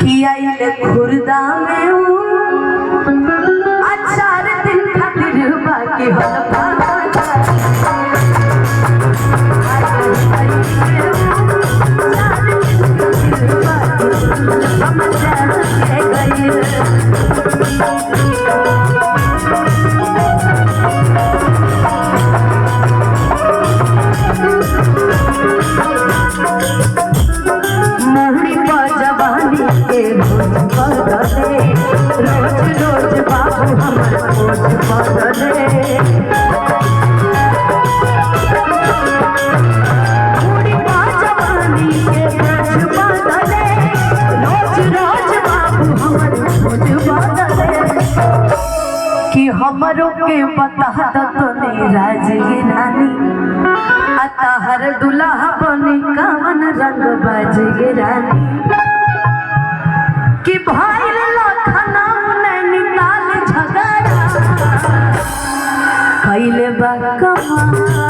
किया खुर्दा में अचार दिन खातिर बाकी हमरों के बता तो राजगी रानी अतहर दुल्हा बनी कवन रंग बाजगी रानी कि भाई लखनऊ नैनीताल झगड़ा कैले बा कमाल